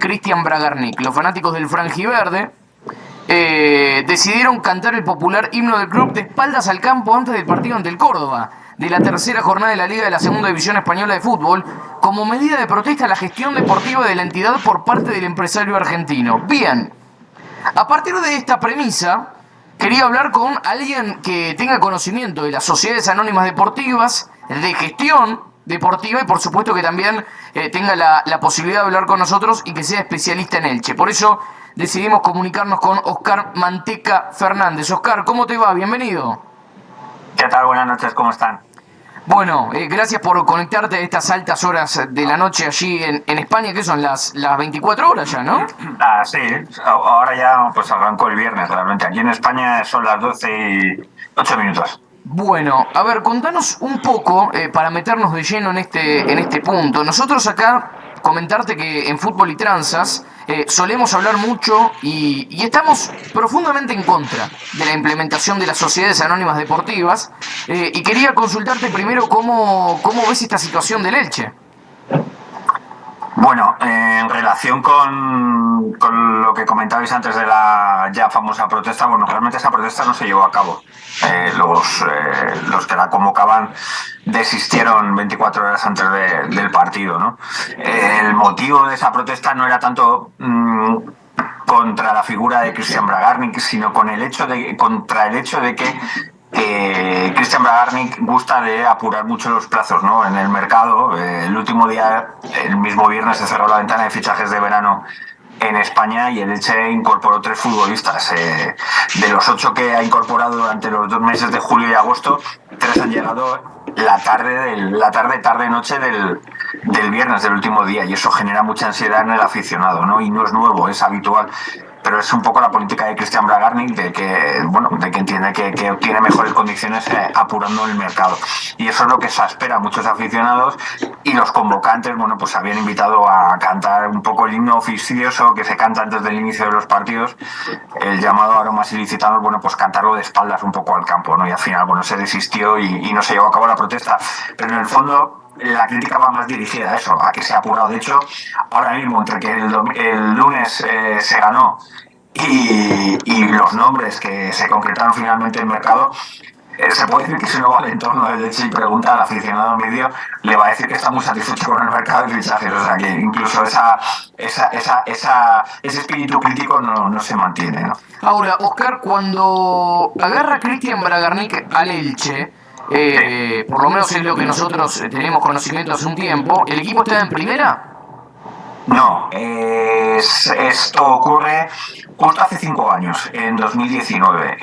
Cristian Bragarnik. Los fanáticos del franjiverde decidieron cantar el popular himno del club de espaldas al campo antes del partido ante el Córdoba, de la tercera jornada de la Liga de la Segunda División Española de Fútbol, como medida de protesta a la gestión deportiva de la entidad por parte del empresario argentino. Bien, a partir de esta premisa, quería hablar con alguien que tenga conocimiento de las sociedades anónimas deportivas, de gestión deportiva y por supuesto que también tenga la posibilidad de hablar con nosotros y que sea especialista en Elche. Por eso decidimos comunicarnos con Oscar Manteca Fernández. Oscar, ¿cómo te va? Bienvenido. ¿Qué tal? Buenas noches, ¿cómo están? Bueno, gracias por conectarte a estas altas horas de la noche allí en España, que son las 24 horas ya, ¿no? Sí, ahora ya pues arrancó el viernes realmente. Aquí en España son las 12 y 8 minutos. Bueno, a ver, contanos un poco, para meternos de lleno en este punto. Nosotros acá, comentarte que en Fútbol y Tranzas solemos hablar mucho y estamos profundamente en contra de la implementación de las sociedades anónimas deportivas, y quería consultarte primero cómo ves esta situación del Elche. Bueno, en relación con lo que comentabais antes de la ya famosa protesta, bueno, realmente esa protesta no se llevó a cabo. Los que la convocaban desistieron 24 horas antes del partido, ¿no? El motivo de esa protesta no era tanto contra la figura de Cristian Bragarnik, sino contra el hecho de que Cristian Bragarnik gusta de apurar mucho los plazos, ¿no? En el mercado, el último día, el mismo viernes, se cerró la ventana de fichajes de verano en España y el Elche incorporó 3 futbolistas. De los 8 que ha incorporado durante los 2 meses de julio y agosto, 3 han llegado la tarde-noche del viernes, del último día, y eso genera mucha ansiedad en el aficionado, ¿no? Y no es nuevo, es habitual. Pero es un poco la política de Cristian Bragarnik de que entiende que obtiene mejores condiciones apurando el mercado. Y eso es lo que se espera a muchos aficionados, y los convocantes, bueno, pues habían invitado a cantar un poco el himno oficioso que se canta antes del inicio de los partidos, el llamado aromas ilicitanos, bueno, pues cantarlo de espaldas un poco al campo, ¿no? Y al final, bueno, se desistió y no se llevó a cabo la protesta. Pero en el fondo, la crítica va más dirigida a eso, a que se ha apurado. De hecho, ahora mismo, entre que el lunes se ganó y los nombres que se concretaron finalmente en el mercado, se puede decir que si no va al entorno del Elche y pregunta al aficionado medio, le va a decir que está muy satisfecho con el mercado de fichajes. O sea que incluso ese espíritu crítico no se mantiene, ¿no? Ahora, Oscar, cuando agarra Cristian Bragarnik al Elche, por lo menos es lo que nosotros tenemos conocimiento hace un tiempo, ¿el equipo está en primera? No, esto ocurre justo hace 5 años, en 2019.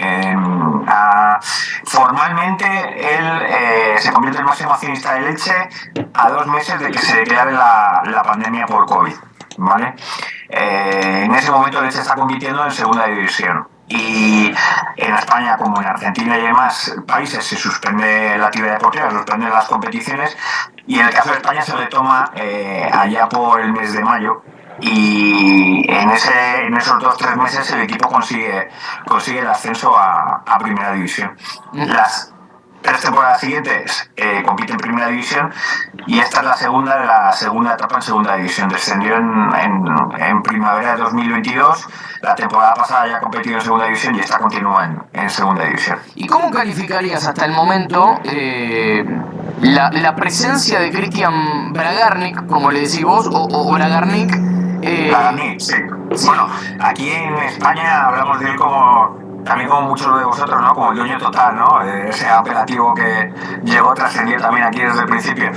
Formalmente él se convierte en máximo accionista de Elche a 2 meses de que se declare la pandemia por COVID, ¿vale? En ese momento el Elche está compitiendo en segunda división. Y en España, como en Argentina y demás países, se suspende la actividad deportiva, se suspenden las competiciones, y en el caso de España se retoma allá por el mes de mayo, y en esos 2-3 meses el equipo consigue el ascenso a primera división. Las 3 temporadas siguientes compite en primera división, y esta es la segunda etapa en segunda división. Descendió en primavera de 2022, la temporada pasada ya ha competido en segunda división y esta continúa en segunda división. ¿Y cómo calificarías hasta el momento la presencia de Cristian Bragarnik, como le decís vos, o Bragarnik? Bragarnik, sí. Bueno, aquí en España hablamos de él también como muchos de vosotros, ¿no? Como el dueño total, ¿no? Ese apelativo que llegó, trascendió también aquí desde el principio.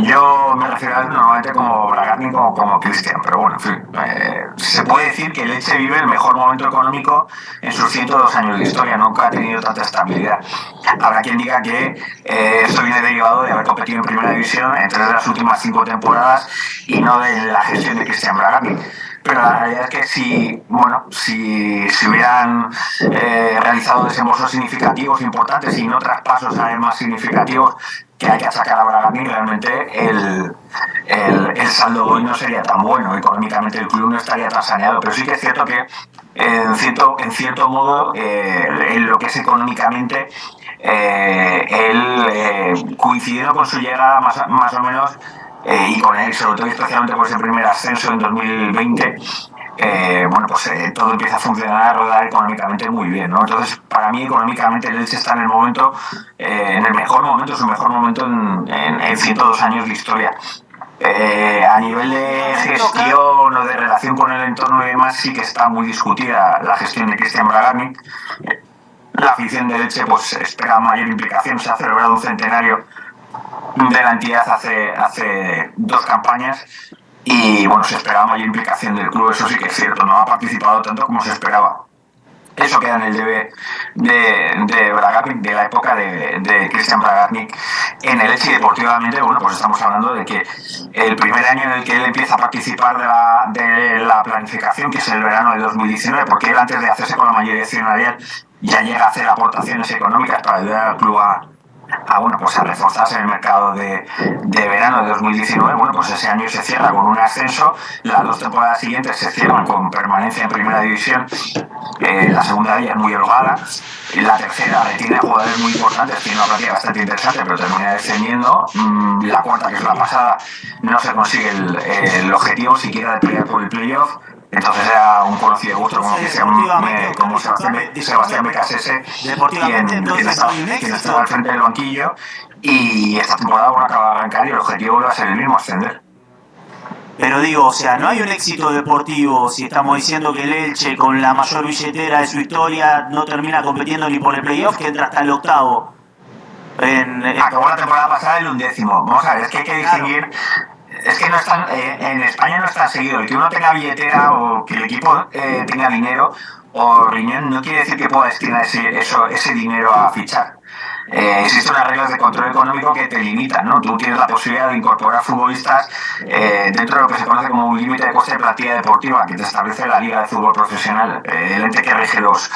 Yo me refiero a él normalmente como Bragarnik, como Cristian, pero bueno, en fin. Se puede decir que el Elche vive el mejor momento económico en sus 102 años de historia. Nunca ha tenido tanta estabilidad. Habrá quien diga que esto viene derivado de haber competido en primera división en 3 de las últimas 5 temporadas y no de la gestión de Cristian Bragarnik. Pero la realidad es que si hubieran realizado desembolsos significativos, importantes, y no traspasos además significativos que hay que sacar a Bragarnik, realmente el saldo hoy no sería tan bueno. Económicamente el club no estaría tan saneado. Pero sí que es cierto que en cierto modo, en lo que es económicamente, él, coincidiendo con su llegada más o menos, y con él, sobre todo y especialmente por ese primer ascenso en 2020, todo empieza a funcionar, a rodar económicamente muy bien, ¿no? Entonces, para mí, económicamente, el Elche está en el momento, en el mejor momento, su mejor momento en 102 años de historia. A nivel de gestión o de relación con el entorno y demás, sí que está muy discutida la gestión de Cristian Bragarnik. La afición de Elche pues espera mayor implicación. Se ha celebrado un centenario de la entidad hace 2 campañas y bueno, se esperaba mayor implicación del club. Eso sí que es cierto, no ha participado tanto como se esperaba. Eso queda en el debe de Bragarnik, de la época de Cristian Bragarnik en el Elche. Deportivamente, bueno, pues estamos hablando de que el primer año en el que él empieza a participar de la planificación, que es el verano de 2019, porque él, antes de hacerse con la mayoría accionarial, ya llega a hacer aportaciones económicas para ayudar al club a reforzarse en el mercado de verano de 2019. Bueno, pues ese año se cierra con un ascenso, las 2 temporadas siguientes se cierran con permanencia en primera división, la segunda de ellas es muy holgada, la tercera retiene jugadores muy importantes, tiene una plantilla bastante interesante, pero termina descendiendo. La cuarta, que es la pasada, no se consigue el objetivo siquiera de pelear por el playoff. Entonces era un conocido gusto como Sebastián Becasese quien estaba al frente del banquillo, y esta temporada acaba de arrancar y el objetivo va a ser el mismo, ascender. Pero digo, o sea, no hay un éxito deportivo si estamos diciendo que el Elche, con la mayor billetera de su historia, no termina compitiendo ni por el playoff, que entra hasta el octavo. Acabó la temporada pasada el 11º. Vamos a ver, es que hay que distinguir. Es que no están, en España no está seguido. El que uno tenga billetera o que el equipo tenga dinero o riñón no quiere decir que pueda destinar ese dinero a fichar. Existen unas reglas de control económico que te limitan, ¿no? Tú tienes la posibilidad de incorporar futbolistas dentro de lo que se conoce como un límite de coste de plantilla deportiva que te establece la Liga de Fútbol Profesional, el ente que rige los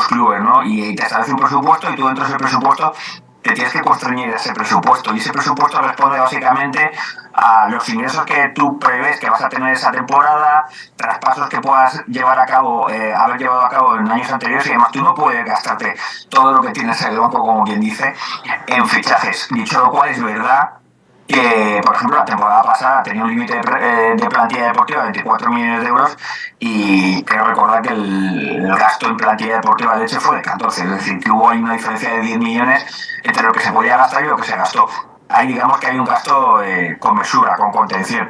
clubes, ¿no? Y te establece un presupuesto y tú dentro de ese presupuesto te tienes que constreñir ese presupuesto, y ese presupuesto responde básicamente a los ingresos que tú prevés que vas a tener esa temporada, traspasos que puedas llevar a cabo, haber llevado a cabo en años anteriores, y además tú no puedes gastarte todo lo que tienes en el banco, como quien dice, en fichajes. Dicho lo cual, es verdad que, por ejemplo, la temporada pasada tenía un límite de plantilla deportiva de 24 millones de euros, y creo recordar que el gasto en plantilla deportiva de Elche fue de 14, es decir, que hubo ahí una diferencia de 10 millones entre lo que se podía gastar y lo que se gastó. Ahí digamos que hay un gasto con mesura, con contención.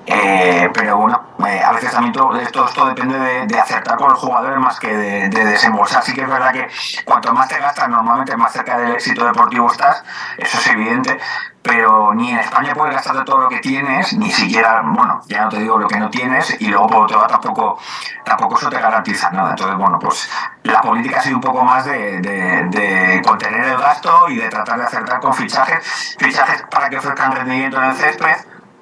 Pero bueno, a veces también esto depende de acertar con los jugadores más que de desembolsar. Sí que es verdad que cuanto más te gastas, normalmente más cerca del éxito deportivo estás, eso es evidente, pero ni en España puedes gastarte todo lo que tienes, ni siquiera, bueno, ya no te digo lo que no tienes, y luego por otro lado tampoco eso te garantiza nada. Entonces, bueno, pues la política ha sido un poco más de contener el gasto y de tratar de acertar con fichajes para que ofrezcan rendimiento en el césped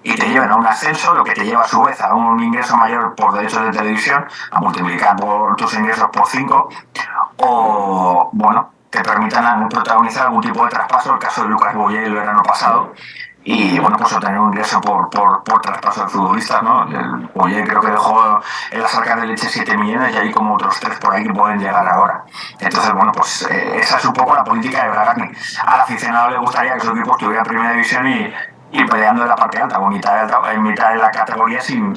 y te lleven a un ascenso, lo que te lleva a su vez a un ingreso mayor por derechos de televisión, a multiplicar por tus ingresos por 5, o bueno, te permitan protagonizar algún tipo de traspaso, el caso de Lucas Boyer el verano pasado, y bueno, pues obtener un ingreso por traspaso de futbolistas, ¿no? El Boyer creo que dejó en las arcas de Leche 7 millones, y hay como otros 3 por ahí que pueden llegar ahora. Entonces, bueno, pues esa es un poco la política de Bragarnik. Al aficionado le gustaría que su equipo estuviera en primera división y peleando en la parte alta, o en mitad de la categoría, sin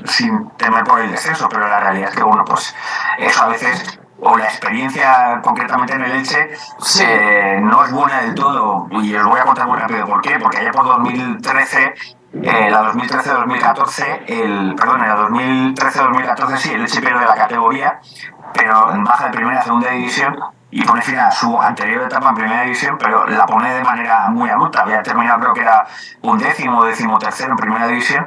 temer por el descenso, pero la realidad es que, bueno, pues eso a veces, o la experiencia concretamente en el Elche, no es buena del todo, y os voy a contar muy rápido por qué. Porque allá por 2013, la 2013-2014, en la 2013-2014 sí, el Elche pierde la categoría, pero baja de primera a segunda división y pone fin a su anterior etapa en primera división, pero la pone de manera muy abrupta. Había terminado, creo que era 13º en primera división,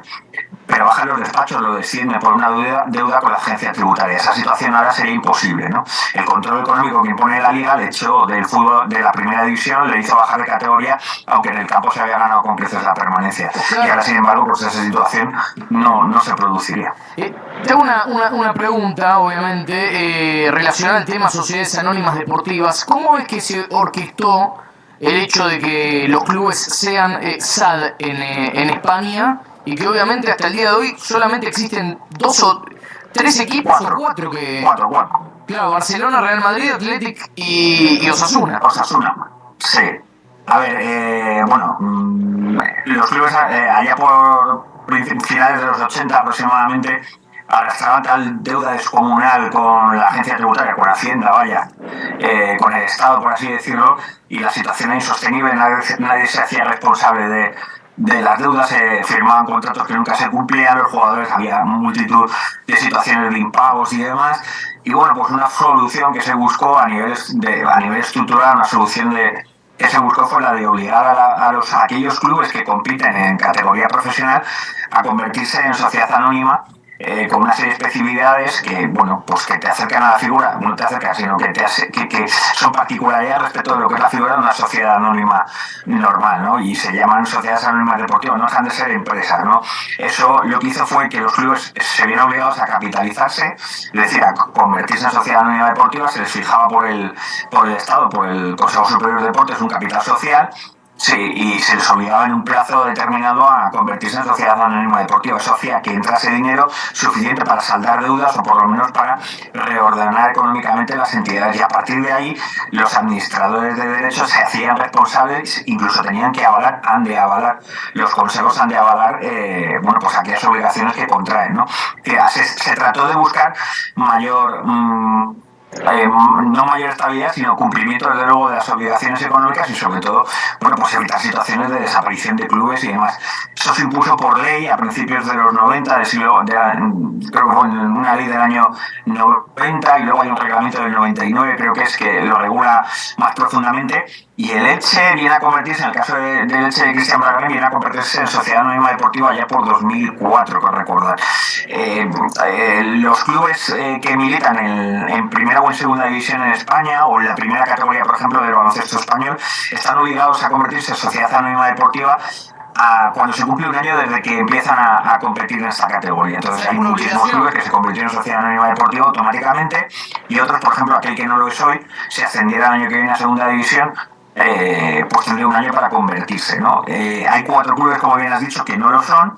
pero baja los despachos, lo desciende por una deuda con la agencia tributaria. Esa situación ahora sería imposible, ¿no? El control económico que impone la Liga le echó del fútbol de la primera división, le hizo bajar de categoría, aunque en el campo se había ganado con creces la permanencia. Y ahora, sin embargo, pues esa situación no se produciría. Tengo una pregunta, obviamente, relacionada al tema sociedades anónimas deportivas. ¿Cómo es que se orquestó el hecho de que los clubes sean SAD en España, y que obviamente hasta el día de hoy solamente existen 2 o 3 equipos, o 4 que... Cuatro. Claro, Barcelona, Real Madrid, Athletic y Osasuna. Sí. A ver, los clubes allá por finales de los 80 aproximadamente arrastraban tal deuda descomunal con la agencia tributaria, con Hacienda, vaya, con el Estado, por así decirlo, y la situación era insostenible, nadie se hacía responsable de las deudas, se firmaban contratos que nunca se cumplían, los jugadores, había multitud de situaciones de impagos y demás, y bueno, pues una solución que se buscó a nivel estructural, una solución que se buscó fue la de obligar a aquellos clubes que compiten en categoría profesional a convertirse en sociedad anónima, con una serie de especificidades que, bueno, pues que te acercan a la figura, no te acercan, sino que son particularidades respecto de lo que es la figura de una sociedad anónima normal, ¿no? Y se llaman sociedades anónimas deportivas, no dejan de ser empresas, ¿no? Eso lo que hizo fue que los clubes se vieron obligados a capitalizarse, es decir, a convertirse en sociedad anónima deportiva, se les fijaba por el Estado, por el Consejo Superior de Deportes, un capital social. Sí, y se les obligaba en un plazo determinado a convertirse en sociedad anónima deportiva. Eso hacía que entrase dinero suficiente para saldar deudas o por lo menos para reordenar económicamente las entidades. Y a partir de ahí, los administradores de derechos se hacían responsables, incluso tenían que han de avalar, los consejos han de avalar, bueno, pues aquellas obligaciones que contraen, ¿no? Se trató de buscar mayor... no mayor estabilidad, sino cumplimiento, desde luego, de las obligaciones económicas y, sobre todo, bueno, pues evitar situaciones de desaparición de clubes y demás. Eso se impuso por ley a principios de los 90, creo que fue una ley del año 90, y luego hay un reglamento del 99, creo que es, que lo regula más profundamente. Y el Elche viene a convertirse, en el caso del Elche de Cristian Bragarni, viene a convertirse en sociedad anónima deportiva ya por 2004, creo recordar. Los clubes que militan en primera o en segunda división en España, o en la primera categoría, por ejemplo, del baloncesto español, están obligados a convertirse en sociedad anónima deportiva cuando se cumple un año desde que empiezan a competir en esta categoría. Entonces hay muchísimos clubes que se convirtieron en sociedad anónima deportiva automáticamente, y otros, por ejemplo, aquel que no lo es hoy, si ascendiera el año que viene a segunda división, pues tendría un año para convertirse, ¿no? Hay 4 clubes, como bien has dicho, que no lo son.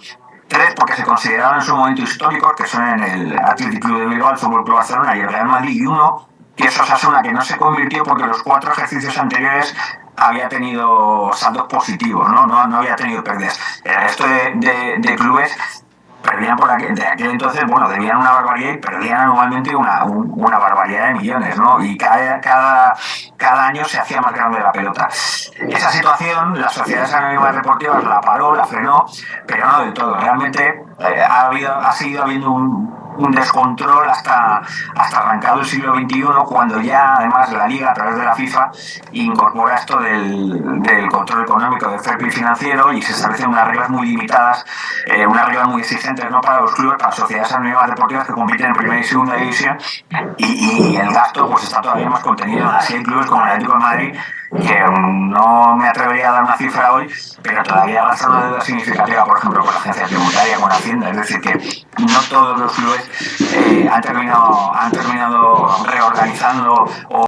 3 porque se consideraban en su momento históricos, que son en el Athletic Club de Bilbao, el Fútbol Club Barcelona y el Real Madrid, y 1 que es Osasuna, que no se convirtió porque los 4 ejercicios anteriores había tenido saldos positivos, no había tenido pérdidas. El resto de clubes perdían de aquel entonces, bueno, debían una barbaridad y perdían anualmente una barbaridad de millones, ¿no? Y cada año se hacía más grande la pelota. Esa situación, las sociedades anónimas deportivas la paró, la frenó, pero no del todo. Realmente ha seguido habiendo un descontrol hasta arrancado el siglo XXI, cuando ya además la Liga, a través de la FIFA, incorpora esto del control económico, del fair play financiero, y se establecen unas reglas muy limitadas, unas reglas muy exigentes, no para los clubes, para las sociedades anónimas deportivas que compiten en primera y segunda división, y el gasto pues está todavía más contenido. Así hay clubes como el Atlético de Madrid, que no me atrevería a dar una cifra hoy, pero todavía arrastra una deuda significativa, por ejemplo, con la agencia tributaria, con Hacienda. Es decir, que no todos los clubes han terminado reorganizando o